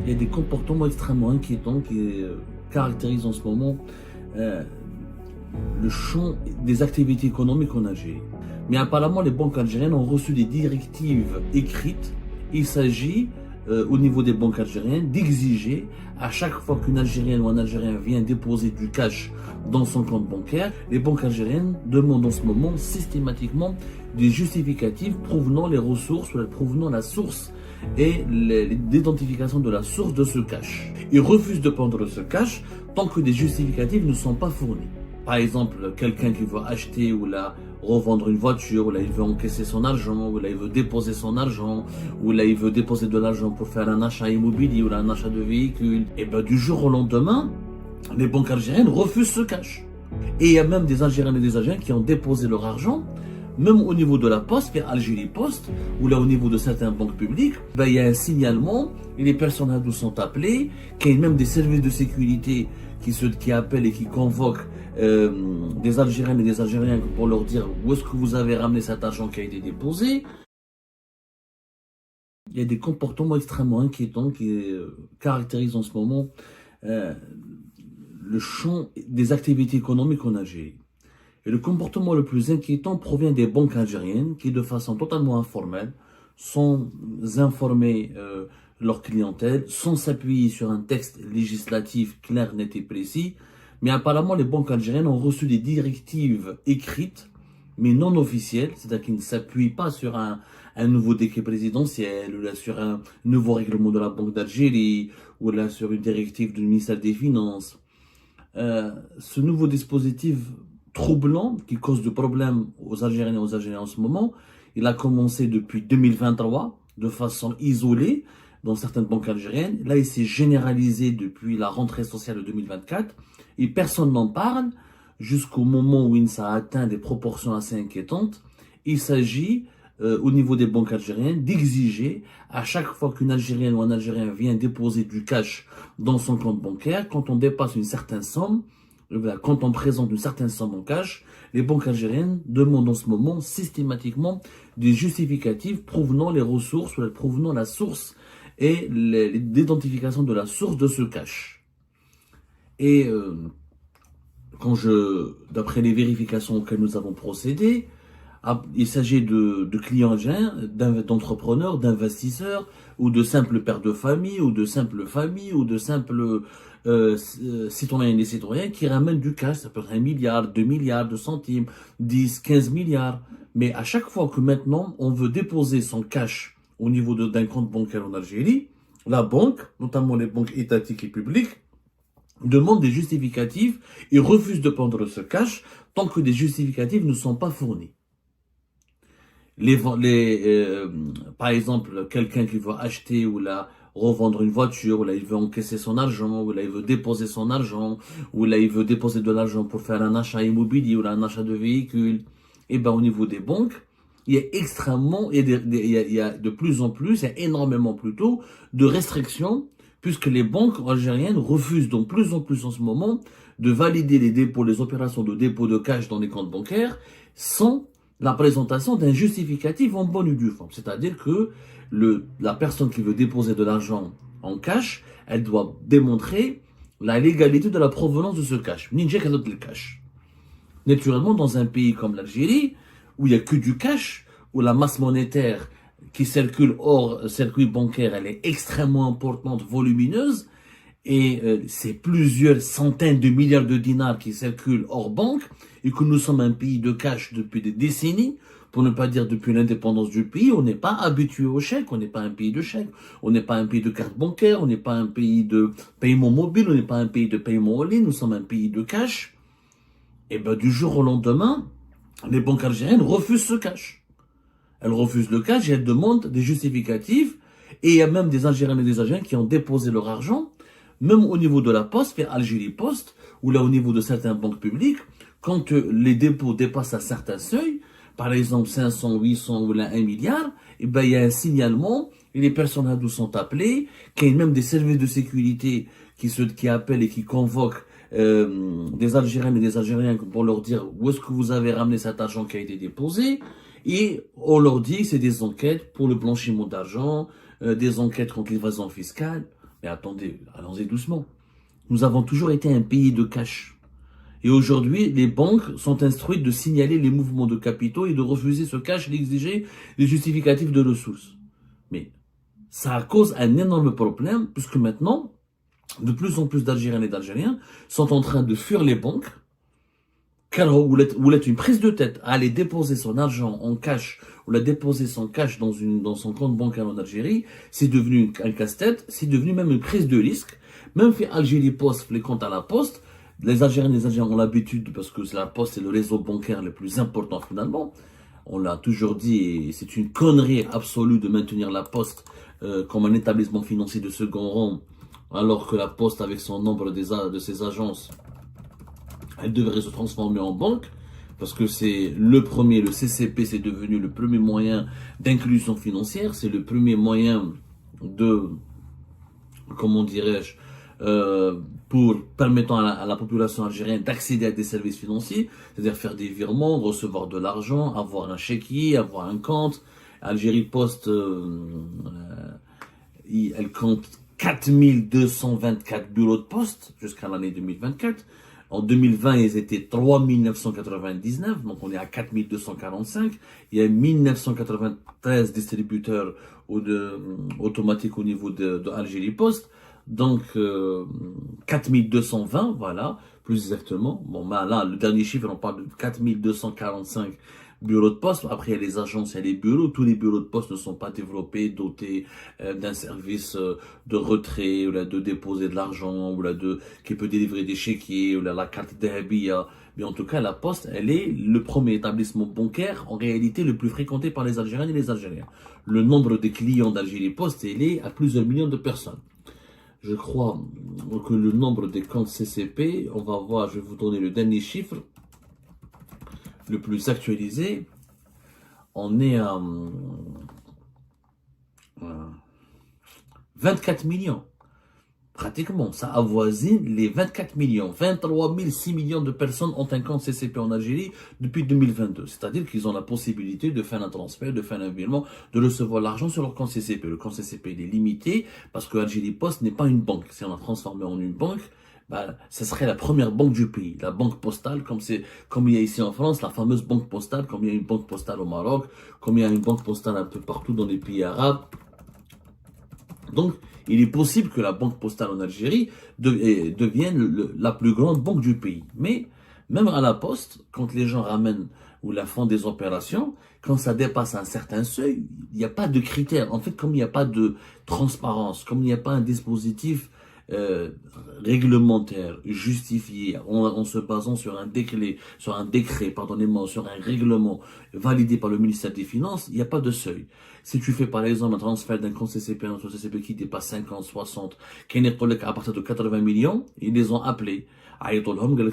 il y a des comportements extrêmement inquiétants qui caractérisent en ce moment euh, le champ des activités économiques en Algérie. Mais apparemment, les banques algériennes ont reçu des directives écrites. Il s'agit, au niveau des banques algériennes, d'exiger à chaque fois qu'une Algérienne ou un Algérien vient déposer du cash dans son compte bancaire, les banques algériennes demandent en ce moment systématiquement des justificatifs provenant les ressources, ou provenant la source et l'identification de la source de ce cash. Ils refusent de prendre ce cash tant que des justificatifs ne sont pas fournis. Par exemple, quelqu'un qui veut acheter ou là revendre une voiture, ou là il veut encaisser son argent, ou là il veut déposer son argent, ou là il veut déposer de l'argent pour faire un achat immobilier ou là un achat de véhicule, et bien du jour au lendemain, les banques algériennes refusent ce cash. Et il y a même des Algériens et des Algériens qui ont déposé leur argent, même au niveau de la Poste, via Algérie Poste, ou là au niveau de certaines banques publiques, ben, il y a un signalement, et les personnes sont appelées, qu'il y a même des services de sécurité qui appellent et qui convoquent des Algériennes et des Algériens pour leur dire où est-ce que vous avez ramené cet argent qui a été déposé. Il y a des comportements extrêmement inquiétants qui caractérisent en ce moment le champ des activités économiques en Algérie. Et le comportement le plus inquiétant provient des banques algériennes qui, de façon totalement informelle, sont informées leur clientèle, sans s'appuyer sur un texte législatif clair, net et précis. Mais apparemment, les banques algériennes ont reçu des directives écrites, mais non officielles, c'est-à-dire qu'ils ne s'appuient pas sur un nouveau décret présidentiel, ou là sur un nouveau règlement de la Banque d'Algérie, ou là sur une directive du ministère des Finances. Ce nouveau dispositif troublant, qui cause de problèmes aux Algériens et aux Algériens en ce moment, il a commencé depuis 2023, de façon isolée, dans certaines banques algériennes. Là, il s'est généralisé depuis la rentrée sociale de 2024, et personne n'en parle, jusqu'au moment où il a atteint des proportions assez inquiétantes. Il s'agit, au niveau des banques algériennes, d'exiger à chaque fois qu'une Algérienne ou un Algérien vient déposer du cash dans son compte bancaire, quand on dépasse une certaine somme, quand on présente une certaine somme en cash, les banques algériennes demandent en ce moment systématiquement des justificatifs provenant les ressources, ou provenant la source et l'identification de la source de ce cash. Et d'après les vérifications auxquelles nous avons procédé, il s'agit de clients algériens, d'entrepreneurs, d'investisseurs, ou de simples pères de famille, ou de simples familles, ou de simples citoyens et citoyens qui ramènent du cash. Ça peut être 1 milliard, 2 milliards de centimes, 10, 15 milliards. Mais à chaque fois que maintenant on veut déposer son cash au niveau d'un compte bancaire en Algérie, la banque, notamment les banques étatiques et publiques, demande des justificatifs et refuse de prendre ce cash tant que des justificatifs ne sont pas fournis. Par exemple, quelqu'un qui veut acheter ou là revendre une voiture, ou là il veut encaisser son argent, ou là il veut déposer son argent, ou là il veut déposer de l'argent pour faire un achat immobilier ou là un achat de véhicule, et ben au niveau des banques, il y a il y a de plus en plus, il y a énormément plutôt de restrictions, puisque les banques algériennes refusent donc plus en plus en ce moment de valider les opérations de dépôt de cash dans les comptes bancaires sans la présentation d'un justificatif en bonne et due forme. C'est-à-dire que la personne qui veut déposer de l'argent en cash, elle doit démontrer la légalité de la provenance de ce cash. Le cash. Naturellement, dans un pays comme l'Algérie, où il n'y a que du cash, où la masse monétaire qui circule hors circuit bancaire, elle est extrêmement importante, volumineuse, et c'est plusieurs centaines de milliards de dinars qui circulent hors banque, et que nous sommes un pays de cash depuis des décennies, pour ne pas dire depuis l'indépendance du pays. On n'est pas habitué au chèque, on n'est pas un pays de chèque, on n'est pas un pays de carte bancaire, on n'est pas un pays de paiement mobile, on n'est pas un pays de paiement en ligne, nous sommes un pays de cash. Et ben du jour au lendemain, les banques algériennes refusent ce cash. Elles refusent le cash et elles demandent des justificatifs, et il y a même des Algériens et des Algériens qui ont déposé leur argent, même au niveau de la Poste, via Algérie Poste, ou là au niveau de certaines banques publiques, quand les dépôts dépassent un certain seuil, par exemple 500, 800 ou là 1 milliard, et ben il y a un signalement, et les personnes sont appelées, qu'il y a même des services de sécurité qui appellent et qui convoquent des Algériennes et des Algériens pour leur dire où est-ce que vous avez ramené cet argent qui a été déposé, et on leur dit que c'est des enquêtes pour le blanchiment d'argent, des enquêtes contre l'évasion fiscale. Mais attendez, allons-y doucement. Nous avons toujours été un pays de cash. Et aujourd'hui, les banques sont instruites de signaler les mouvements de capitaux et de refuser ce cash et d'exiger des justificatifs de ressources. Mais ça cause un énorme problème, puisque maintenant, de plus en plus d'Algériens et d'Algériens sont en train de fuir les banques, car vous êtes une prise de tête à aller déposer son argent en cash, ou la déposer son cash dans son compte bancaire en Algérie, c'est devenu un casse-tête, c'est devenu même une prise de risque. Même fait Algérie Post, les comptes à la poste, les Algériens et les Algériens ont l'habitude, parce que la poste c'est le réseau bancaire le plus important finalement. On l'a toujours dit, et c'est une connerie absolue de maintenir la poste comme un établissement financier de second rang, alors que la poste, avec son nombre de ses agences, elle devrait se transformer en banque, parce que c'est le CCP, c'est devenu le premier moyen d'inclusion financière, c'est le premier moyen de, comment dirais-je, pour permettant à la population algérienne d'accéder à des services financiers, c'est-à-dire faire des virements, recevoir de l'argent, avoir un chéquier, avoir un compte. Algérie Post, elle compte 4224 bureaux de poste jusqu'à l'année 2024. En 2020, ils étaient 3999, donc on est à 4245. Il y a 1993 distributeurs automatiques au niveau de Algérie Post. Donc 4220, voilà, plus exactement. Bon, ben là, le dernier chiffre, on parle de 4245 bureaux de poste. Après, il y a les agences, il y a les bureaux. Tous les bureaux de poste ne sont pas développés, dotés d'un service de retrait, ou là, de déposer de l'argent, ou là, qui peut délivrer des chéquiers, ou là, la carte d'Habia. Mais en tout cas, la Poste, elle est le premier établissement bancaire, en réalité, le plus fréquenté par les Algériens et les Algériens. Le nombre de clients d'Algérie Poste, il est à plusieurs millions de personnes. Je crois que le nombre des comptes CCP, on va voir, je vais vous donner le dernier chiffre, le plus actualisé. On est à 24 millions. Pratiquement, ça avoisine les 24 millions. 23 6 millions de personnes ont un compte CCP en Algérie depuis 2022. C'est-à-dire qu'ils ont la possibilité de faire un transfert, de faire un virement, de recevoir l'argent sur leur compte CCP. Le compte CCP il est limité parce que Algérie Post n'est pas une banque. Si on l'a transformé en une banque, bah, ce serait la première banque du pays, la banque postale, comme il y a ici en France, la fameuse banque postale, comme il y a une banque postale au Maroc, comme il y a une banque postale un peu partout dans les pays arabes. Donc, il est possible que la banque postale en Algérie devienne la plus grande banque du pays. Mais, même à la poste, quand les gens ramènent ou la font des opérations, quand ça dépasse un certain seuil, il n'y a pas de critères. En fait, comme il n'y a pas de transparence, comme il n'y a pas un dispositif réglementaire, justifié, en se basant sur un décret, pardonnez-moi, sur un règlement validé par le ministère des Finances, il n'y a pas de seuil. Si tu fais par exemple un transfert d'un compte CCP à un autre CCP qui dépasse 50, 60, qui est à partir de 80 millions, ils les ont appelés.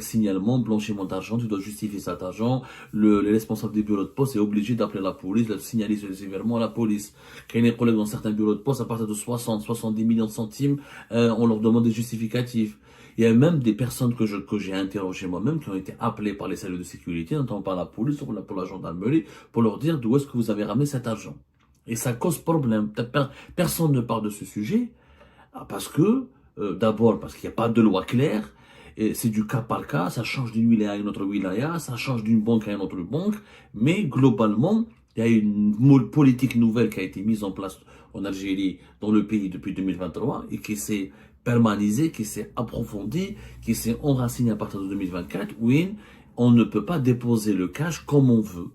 Signalement, blanchiment d'argent, tu dois justifier cet argent. Le responsable des bureaux de poste est obligé d'appeler la police, de signaler ce sévèrement à la police. Quand il y a des problèmes dans certains bureaux de poste, à partir de 60, 70 millions de centimes, on leur demande des justificatifs. Il y a même des personnes que j'ai interrogées moi-même qui ont été appelées par les services de sécurité, notamment par la police ou pour la gendarmerie, pour leur dire d'où est-ce que vous avez ramené cet argent. Et ça cause problème. Personne ne parle de ce sujet parce que, d'abord, parce qu'il n'y a pas de loi claire. C'est du cas par cas, ça change d'une wilaya à une autre wilaya, ça change d'une banque à une autre banque, mais globalement, il y a une politique nouvelle qui a été mise en place en Algérie, dans le pays depuis 2023, et qui s'est permanisée, qui s'est approfondie, qui s'est enracinée à partir de 2024, où on ne peut pas déposer le cash comme on veut.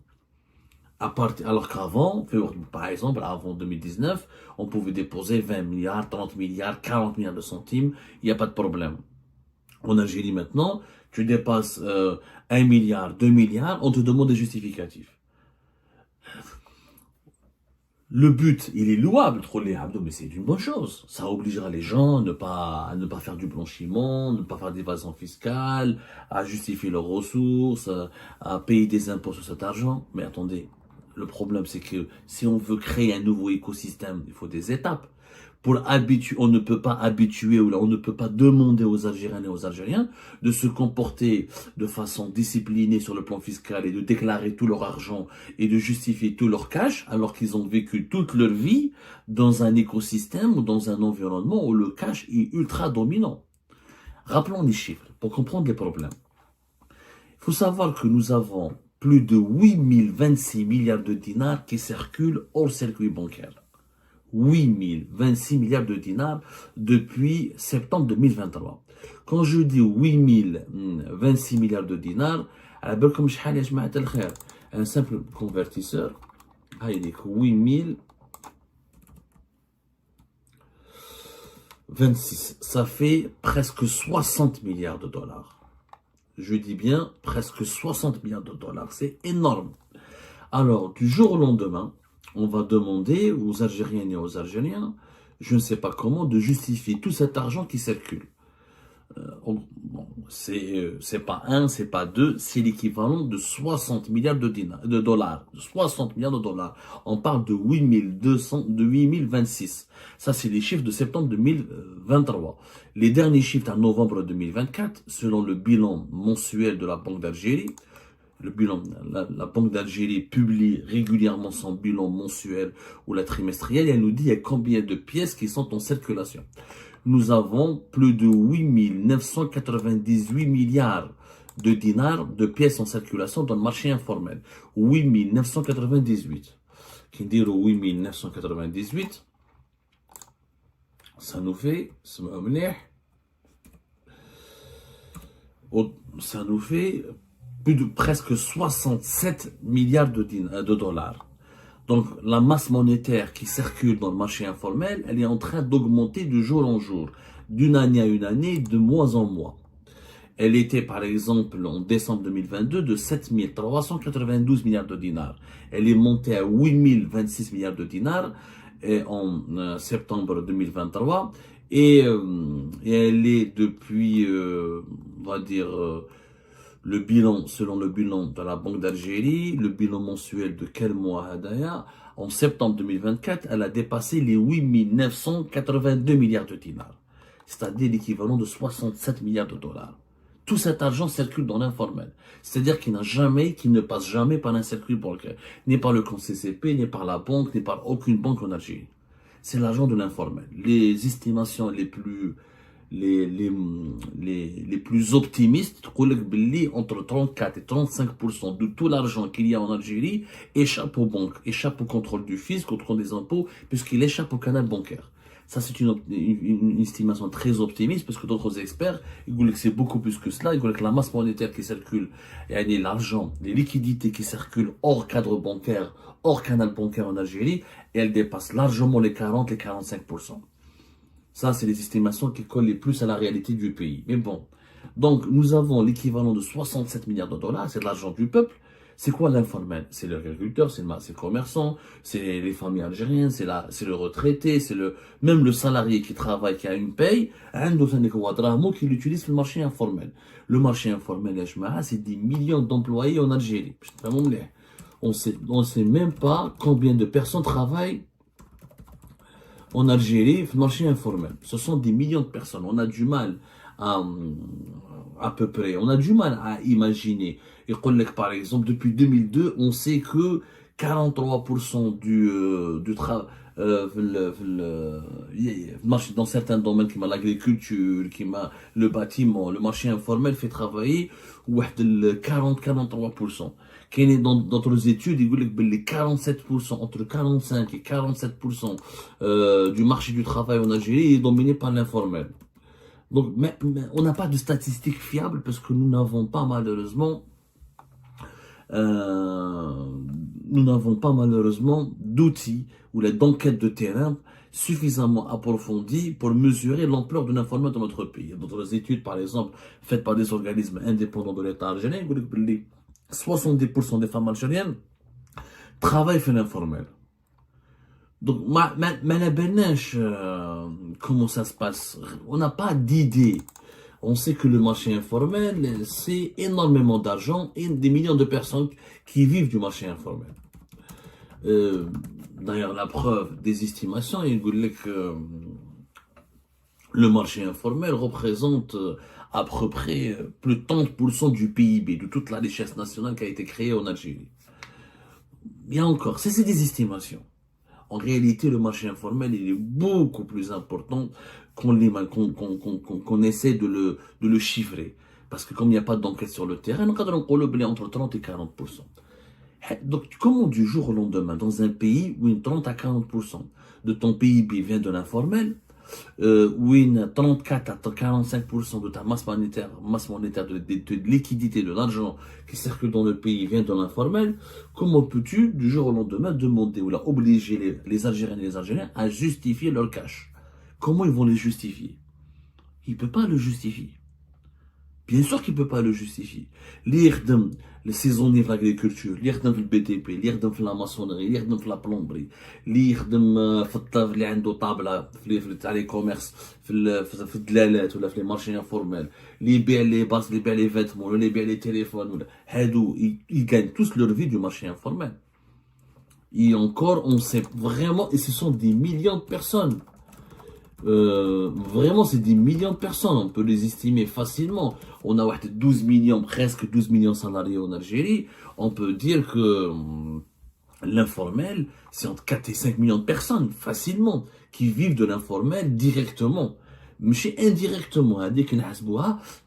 Alors qu'avant, par exemple, avant 2019, on pouvait déposer 20 milliards, 30 milliards, 40 milliards de centimes, il n'y a pas de problème. En Algérie maintenant, tu dépasses 1 milliard, 2 milliards, on te demande des justificatifs. Le but, il est louable, trop les abdos, mais c'est une bonne chose. Ça obligera les gens à ne pas faire du blanchiment, ne pas faire d'évasion fiscale, à justifier leurs ressources, à payer des impôts sur cet argent. Mais attendez, le problème c'est que si on veut créer un nouveau écosystème, il faut des étapes. On ne peut pas habituer ou là, on ne peut pas demander aux Algériennes et aux Algériens de se comporter de façon disciplinée sur le plan fiscal et de déclarer tout leur argent et de justifier tout leur cash alors qu'ils ont vécu toute leur vie dans un écosystème ou dans un environnement où le cash est ultra dominant. Rappelons les chiffres pour comprendre les problèmes. Il faut savoir que nous avons plus de 8026 milliards de dinars qui circulent hors circuit bancaire. 8026 milliards de dinars depuis septembre 2023. Quand je dis 8026 milliards de dinars, un simple convertisseur, 8026, ça fait presque 60 milliards de dollars. Je dis bien presque 60 milliards de dollars, c'est énorme. Alors, du jour au lendemain, on va demander aux Algériennes et aux Algériens, je ne sais pas comment, de justifier tout cet argent qui circule. Bon, c'est pas un, c'est pas deux, c'est l'équivalent de 60 milliards de dollars. 60 milliards de dollars. On parle de 8026. Ça, c'est les chiffres de septembre 2023. Les derniers chiffres en novembre 2024, selon le bilan mensuel de la Banque d'Algérie, la Banque d'Algérie publie régulièrement son bilan mensuel ou la trimestrielle et elle nous dit combien de pièces qui sont en circulation. Nous avons plus de 8998 milliards de dinars de pièces en circulation dans le marché informel. 8998. Qui dit 8998, ça nous fait, plus de presque 67 milliards de dollars. Donc, la masse monétaire qui circule dans le marché informel, elle est en train d'augmenter de jour en jour, d'une année à une année, de mois en mois. Elle était, par exemple, en décembre 2022, de 7392 milliards de dinars. Elle est montée à 8026 milliards de dinars en septembre 2023. Et elle est depuis, on va dire, selon le bilan de la Banque d'Algérie, le bilan mensuel de quel mois Hadaya, en septembre 2024, elle a dépassé les 8982 milliards de dinars, c'est-à-dire l'équivalent de 67 milliards de dollars. Tout cet argent circule dans l'informel, c'est-à-dire qu'il ne passe jamais par un circuit bancaire, ni par le compte CCP, ni par la banque, ni par aucune banque en Algérie. C'est l'argent de l'informel. Les estimations les plus optimistes, entre 34 et 35% de tout l'argent qu'il y a en Algérie échappe aux banques, échappe au contrôle du fisc, au contrôle des impôts, puisqu'il échappe au canal bancaire. Ça, c'est une estimation très optimiste, parce que d'autres experts, ils disent que c'est beaucoup plus que cela. Ils disent que la masse monétaire qui circule, et l'argent, les liquidités qui circulent hors cadre bancaire, hors canal bancaire en Algérie, et elles dépassent largement les 40 et 45%. Ça, c'est les estimations qui collent les plus à la réalité du pays. Mais bon, donc nous avons l'équivalent de 67 milliards de dollars, c'est de l'argent du peuple. C'est quoi l'informel? C'est l'agriculteur, c'est le commerçant, c'est les familles algériennes, c'est le retraité, même le salarié qui travaille, qui a une paye, qui l'utilise sur le marché informel. Le marché informel, c'est des millions d'employés en Algérie. On sait même pas combien de personnes travaillent en Algérie, le marché informel. Ce sont des millions de personnes. On a du mal à peu près, on a du mal à imaginer. Et par exemple, depuis 2002, on sait que 43% du travail, dans certains domaines, comme l'agriculture, le bâtiment, le marché informel fait travailler 43%. Dans d'autres études, ils disent que les 47%, entre 45 et 47% du marché du travail en Algérie est dominé par l'informel. Donc, mais on n'a pas de statistiques fiables parce que nous n'avons pas malheureusement d'outils ou d'enquêtes de terrain suffisamment approfondies pour mesurer l'ampleur de l'informel dans notre pays. D'autres études, par exemple, faites par des organismes indépendants de l'État algérien, 70% des femmes algériennes travaillent dans l'informel. Donc, comment ça se passe. On n'a pas d'idée. On sait que le marché informel, c'est énormément d'argent et des millions de personnes qui vivent du marché informel. D'ailleurs, la preuve des estimations, il dit que le marché informel représente à peu près plus de 30% du PIB, de toute la richesse nationale qui a été créée en Algérie. Il y a encore, c'est des estimations. En réalité, le marché informel, il est beaucoup plus important qu'on essaie de le chiffrer. Parce que comme il n'y a pas d'enquête sur le terrain, on peut entre 30 et 40%. Donc, comment du jour au lendemain, dans un pays où 30 à 40% de ton PIB vient de l'informel, où 34 à 45% de ta masse monétaire de liquidité, de l'argent qui circule dans le pays vient de l'informel, comment peux-tu du jour au lendemain demander ou obliger les Algériennes et les Algériens à justifier leur cash? Comment ils vont les justifier? Ils ne peuvent pas le justifier. Bien sûr qu'il ne peut pas le justifier. L'IRDM, les saisonniers de l'agriculture, l'IRDM في البي تي بي, l'IRDM في la maçonnerie, l'IRDM في la plomberie, l'IRDM في الطابل اللي عنده طابلة تاع لي كوميرس في الدلالات ولا في لي مارشي انفورميل, اللي يبيع لي باس, اللي يبيع لي فيتمون, ولا اللي يبيع لي تليفون, ولا هادو ils gagnent tous leur vie du marché informel. Et encore, on sait vraiment, et ce sont des millions de personnes. Vraiment, c'est des millions de personnes, on peut les estimer facilement. On a 12 millions, presque 12 millions de salariés en Algérie. On peut dire que l'informel, c'est entre 4 et 5 millions de personnes, facilement, qui vivent de l'informel directement. Mais indirectement,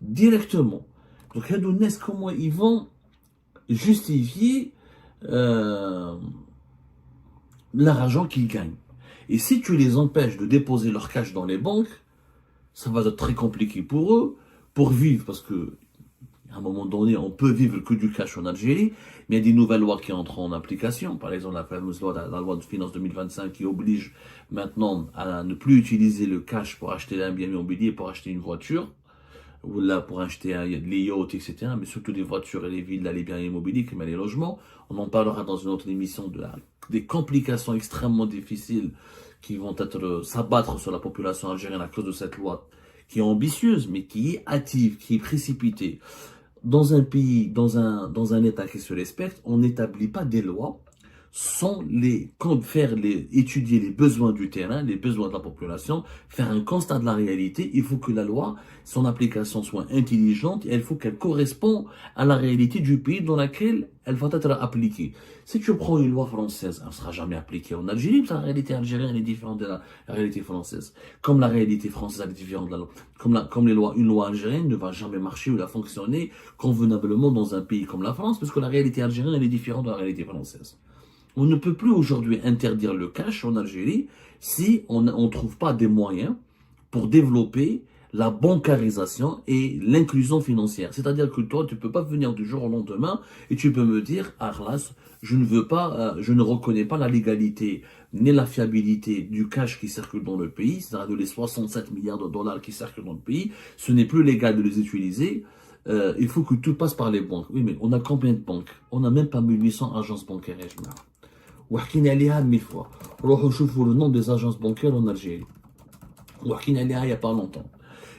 directement. Donc, comment ils vont justifier l'argent qu'ils gagnent. Et si tu les empêches de déposer leur cash dans les banques, ça va être très compliqué pour eux, pour vivre, parce que à un moment donné, on peut vivre que du cash en Algérie, mais il y a des nouvelles lois qui entrent en application. Par exemple, la fameuse loi, la loi de finances 2025 qui oblige maintenant à ne plus utiliser le cash pour acheter un bien immobilier, pour acheter une voiture, ou là pour acheter les yachts, etc., mais surtout des voitures et les villas, les biens immobiliers, comme les logements. On en parlera dans une autre émission des complications extrêmement difficiles qui vont s'abattre sur la population algérienne à cause de cette loi qui est ambitieuse, mais qui est hâtive, qui est précipitée. Dans un pays, dans un État qui se respecte, on n'établit pas des lois sans étudier les besoins du terrain, les besoins de la population, faire un constat de la réalité. Il faut que la loi, son application soit intelligente et il faut qu'elle corresponde à la réalité du pays dans laquelle elle va être appliquée. Si tu prends une loi française, elle ne sera jamais appliquée en Algérie, parce que la réalité algérienne est différente de la réalité française. Comme la réalité française est différente de la loi. Comme une loi algérienne ne va jamais marcher ou la fonctionner convenablement dans un pays comme la France, parce que la réalité algérienne elle est différente de la réalité française. On ne peut plus aujourd'hui interdire le cash en Algérie si on ne trouve pas des moyens pour développer la bancarisation et l'inclusion financière. C'est-à-dire que toi, tu ne peux pas venir du jour au lendemain et tu peux me dire, Arlas, je ne reconnais pas la légalité ni la fiabilité du cash qui circule dans le pays, c'est-à-dire les 67 milliards de dollars qui circulent dans le pays, ce n'est plus légal de les utiliser. Il faut que tout passe par les banques. Oui, mais on a combien de banques? On n'a même pas 1800 agences bancaires. وحكينا عليها 1000 fois. روحوا شوفوا le nom des agences bancaires en Algérie. وحكينا عليها il y a pas longtemps.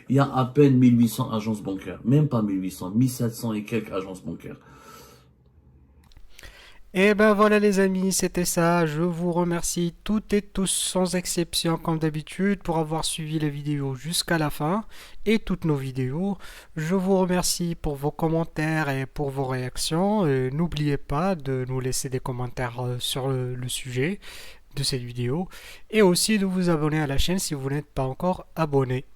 Il y a à peine 1800 agences bancaires, même pas 1800, 1700 et quelques agences bancaires. Et ben voilà les amis, c'était ça. Je vous remercie toutes et tous sans exception comme d'habitude pour avoir suivi la vidéo jusqu'à la fin et toutes nos vidéos. Je vous remercie pour vos commentaires et pour vos réactions. N'oubliez pas de nous laisser des commentaires sur le sujet de cette vidéo et aussi de vous abonner à la chaîne si vous n'êtes pas encore abonné.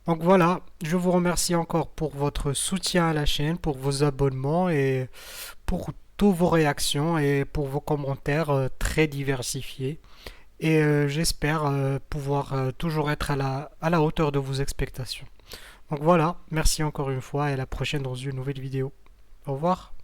Donc voilà, je vous remercie encore pour votre soutien à la chaîne, pour vos abonnements et pour toutes vos réactions et pour vos commentaires très diversifiés. Et j'espère pouvoir toujours être à la hauteur de vos expectations. Donc voilà, merci encore une fois et à la prochaine dans une nouvelle vidéo. Au revoir.